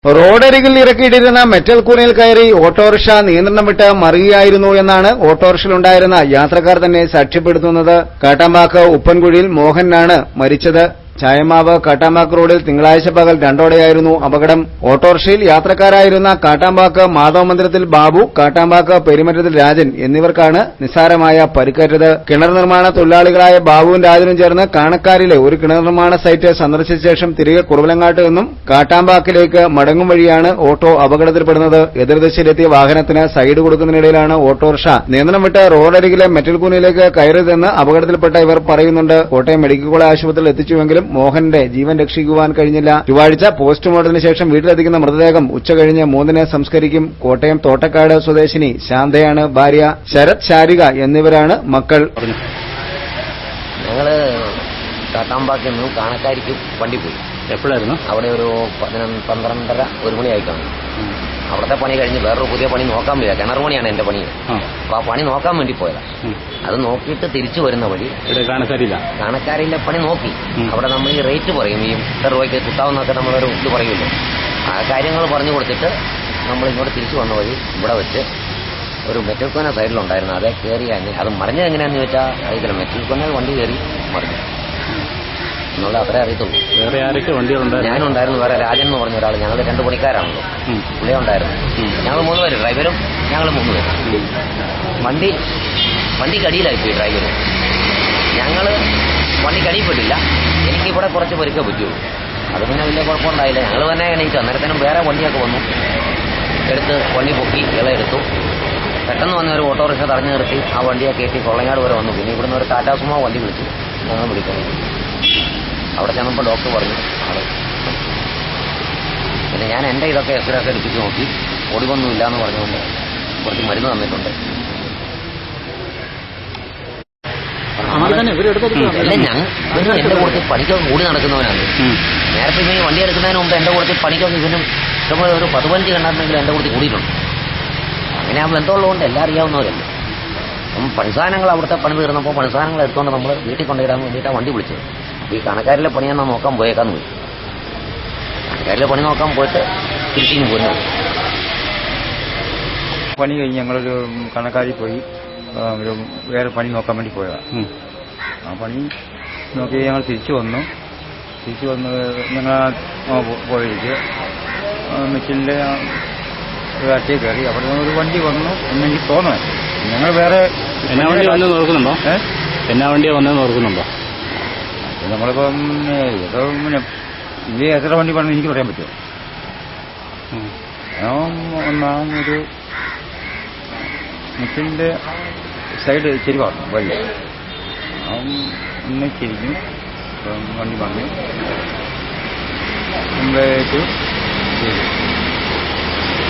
റോഡരികിൽ ഇറക്കിയിട്ടിരുന്ന മെറ്റൽ കൂനയിൽ കയറി ഓട്ടോറിക്ഷ നിയന്ത്രണം വിട്ട് മറിയുകയായിരുന്നു എന്നാണ് ഓട്ടോറിക്ഷയിലുണ്ടായിരുന്ന യാത്രക്കാർ തന്നെ സാക്ഷ്യപ്പെടുത്തുന്നത്. കാട്ടാമ്പാക്ക് ഉപ്പൻകുഴിയിൽ മോഹനാണ് മരിച്ചത്. ചായമാവ് കാട്ടാമ്പാക്ക് റോഡിൽ തിങ്കളാഴ്ച പകൽ 2:00 അപകടം. ഓട്ടോറിക്ഷയിൽ യാത്രക്കാരായിരുന്ന കാട്ടാമ്പാക്ക് മാധവ മന്ദിരത്തിൽ ബാബു, കാട്ടാമ്പാക്ക് പെരുമറ്റത്തിൽ രാജൻ എന്നിവർക്കാണ് നിസ്സാരമായ പരിക്കേറ്റത്. കിണർ നിർമ്മാണ തൊഴിലാളികളായ ബാബുവും രാജനും ചേർന്ന് കാണക്കാരിലെ ഒരു കിണർ നിർമ്മാണ സൈറ്റ് സന്ദർശിച്ച ശേഷം തിരികെ കുറവലങ്ങാട്ട് നിന്നും കാട്ടാമ്പാക്കിലേക്ക് മടങ്ങും വഴിയാണ് ഓട്ടോ അപകടത്തിൽപ്പെടുന്നത്. എതിർദിശയിലെത്തിയ വാഹനത്തിന് സൈഡ് കൊടുക്കുന്നതിനിടയിലാണ് ഓട്ടോറിക്ഷ നിയന്ത്രണം വിട്ട് റോഡരികിലെ മെറ്റൽ കൂനയിലേക്ക് കയറിയതെന്ന് അപകടത്തിൽപ്പെട്ട ഇവർ പറയുന്നുണ്ട്. കോട്ടയം മെഡിക്കൽ കോളേജ് ആശുപത്രിയിൽ എത്തിച്ചുവെങ്കിലും മോഹന്റെ ജീവൻ രക്ഷിക്കുവാൻ കഴിഞ്ഞില്ല. ചൊവ്വാഴ്ച പോസ്റ്റ്മോർട്ടത്തിന് ശേഷം വീട്ടിലെത്തിക്കുന്ന മൃതദേഹം ഉച്ചകഴിഞ്ഞ് 3-ന് സംസ്കരിക്കും. കോട്ടയം തോട്ടക്കാട് സ്വദേശിനി ശാന്തയാണ് ഭാര്യ. ശരത്, ശാരിക എന്നിവരാണ് മക്കൾ. ഞങ്ങള് കാട്ടാമ്പാക്കിൽ നിന്നും കാണക്കാരിക്ക് വണ്ടി പോയി. എപ്പോഴായിരുന്നു? അവിടെ ഒരു 12:30 1 മണിയായി കാണും. അവിടുത്തെ പണി കഴിഞ്ഞ് വേറൊരു പുതിയ പണി നോക്കാൻ പോയാ. കിണർ പണിയാണ് എന്റെ പണി. അപ്പൊ ആ പണി നോക്കാൻ വേണ്ടി പോയതാ. അത് നോക്കിയിട്ട് തിരിച്ചു വരുന്ന വഴി കാണക്കാരില്ല പണി നോക്കി. അവിടെ നമ്മൾ ഈ റേറ്റ് പറയും, ഈ ഇത്ര രൂപയ്ക്ക് കിട്ടാവുന്നൊക്കെ നമ്മളൊരു ഇത് പറയുമല്ലോ. ആ കാര്യങ്ങൾ പറഞ്ഞു കൊടുത്തിട്ട് നമ്മൾ ഇങ്ങോട്ട് തിരിച്ചു വന്ന വഴി ഇവിടെ വെച്ച് ഒരു മെറ്റൽ കോന സൈഡിലുണ്ടായിരുന്നു. അതേ കയറി അത് മറിഞ്ഞത് എങ്ങനെയാണെന്ന് ചോദിച്ചാൽ അറിയത്തില്ല. മെറ്റൽ കോന വണ്ടി കയറി മറിഞ്ഞു എന്നുള്ള അത്രേ അറിയത്തുള്ളൂ. വേറെ ആരൊക്കെ വണ്ടികളുണ്ടായിരുന്നു? ഞാനുണ്ടായിരുന്നു, വേറെ രാജൻ എന്ന് പറഞ്ഞ ഒരാൾ. ഞങ്ങൾ 2 പണിക്കാരാണല്ലോ. പുള്ളിയെ ഉണ്ടായിരുന്നു. ഞങ്ങൾ 3 പേര്, ഡ്രൈവരും ഞങ്ങൾ 3 പേര്. വണ്ടിക്കടിയിലായിപ്പോയി ഡ്രൈവരും. ഞങ്ങൾ വണ്ടിക്കടിയിൽപ്പെട്ടില്ല. എനിക്കിവിടെ കുറച്ച് പരിക്കേ പറ്റുള്ളൂ. അത് പിന്നെ വലിയ കുഴപ്പമുണ്ടായില്ല. ഞങ്ങൾ തന്നെ എണീറ്റു. അന്നേരത്തിനും വേറെ വണ്ടിയൊക്കെ വന്നു, എടുത്ത് വണ്ടി പൊക്കി ഇളയെടുത്തു. പെട്ടെന്ന് വന്ന ഒരു ഓട്ടോറിക്ഷ തടഞ്ഞു നിർത്തി ആ വണ്ടിയെ കയറ്റി കൊള്ളങ്ങാട് വരെ വന്നു. പിന്നെ ഇവിടുന്ന് ഒരു ടാറ്റാ സുമോ വണ്ടി വിളിച്ചു. ഞങ്ങൾ വിളിക്കുന്നു. അവിടെ ചെന്നപ്പോൾ ഡോക്ടർ പറഞ്ഞു ആള്. പിന്നെ ഞാൻ എന്റെ ഇതൊക്കെ എക്സ്റേ ഒക്കെ എടുപ്പിച്ച് നോക്കി. ഒടിവൊന്നുമില്ല എന്ന് പറഞ്ഞുകൊണ്ട് കുറച്ച് മരുന്ന് തന്നിട്ടുണ്ട്. അല്ല, ഞാൻ എന്റെ കൂട്ടത്തിൽ പണിക്കൊക്കെ കൂടി നടക്കുന്നവനാണ്. നേരത്തെ ഇവന് വണ്ടി എടുക്കുന്നതിന് മുമ്പ് എന്റെ കൂട്ടത്തിൽ പണിക്കൊക്കെ ഇവനും ഇഷ്ടംപോലെ ഒരു 10-15 കണ്ടായിരുന്നെങ്കിലും എന്റെ കൂട്ടത്തിൽ കൂടിയിട്ടുണ്ട്. അങ്ങനെ ആ ബന്ധമുള്ളതുകൊണ്ട് എല്ലാം അറിയാവുന്നവരല്ലേ. അപ്പം പണിസാധനങ്ങൾ അവിടുത്തെ പണി തീർന്നപ്പോൾ പണിസാധനങ്ങൾ എടുത്തുകൊണ്ട് നമ്മൾ വീട്ടിൽ കൊണ്ടുവരാൻ വേണ്ടിയിട്ടാണ് വണ്ടി വിളിച്ചത്. ഈ കണക്കാരിലെ പണി എന്നാ നോക്കാൻ പോയേക്കാന്ന് പോയി. കണക്കാരിലെ പണി നോക്കാൻ പോയിട്ട് തിരിച്ചിങ്ങ് പോരുന്നു. പണി കഴിഞ്ഞ് ഞങ്ങളൊരു കണക്കാരി പോയി ഒരു വേറെ പണി നോക്കാൻ വേണ്ടി പോയതാ. ആ പണി നോക്കി ഞങ്ങൾ തിരിച്ചു വന്നു ഞങ്ങൾ പോയിട്ട് മെച്ചിൻ്റെ ഒരു അറ്റയിൽ കയറി. അവിടെ നിന്ന് ഒരു വണ്ടി വന്നു എന്നെനിക്ക് തോന്നുന്നത്. ഞങ്ങൾ വേറെ എന്നാ വണ്ടിയാ വന്നതെന്ന് ഓർക്കുന്നുണ്ടോ? നമ്മളിപ്പം ഇത് എത്ര വണ്ടി വേണമെന്ന് എനിക്ക് പറയാൻ പറ്റുമോ? ഒന്നാമൊരു മുച്ചിന്റെ സൈഡ് ചെരിവാണ് വഴി. ഒന്ന് ചെരിഞ്ഞു വണ്ടി വന്നു മുമ്പേക്ക് ചെയ്തു.